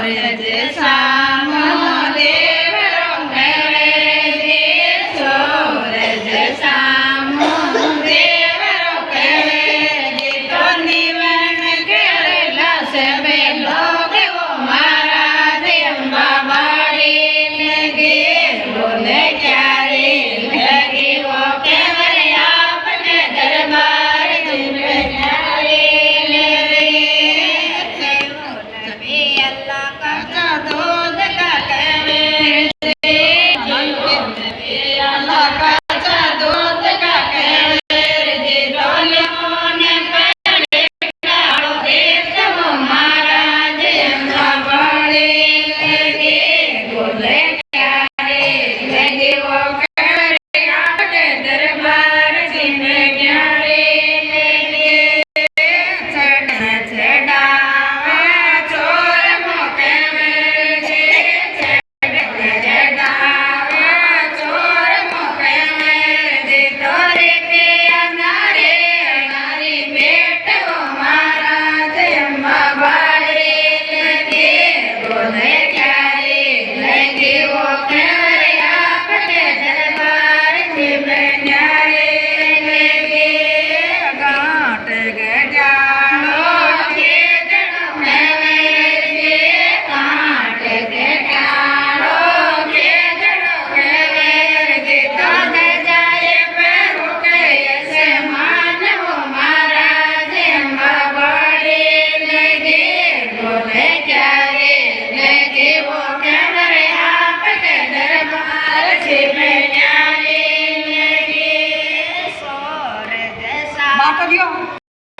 सूरज सामो देव रोकवे रे सूरज सामो देव रोकवे रे तो निवन करेला सबे लोग वो महाराज अम्बा बाड़ी लगे बोले क्या रे लगी वो केवल आपने दरबार में न्यारे ले सभी अल्लाह का दूध का कवे अल्लाह का दूध का कवे जी डोलियों ने पड़े डालो देश वो महाराज अम्बा बाड़ी लगे बोले क्या रे लगे वो केवल आपके दरबार में न्यारे Amen.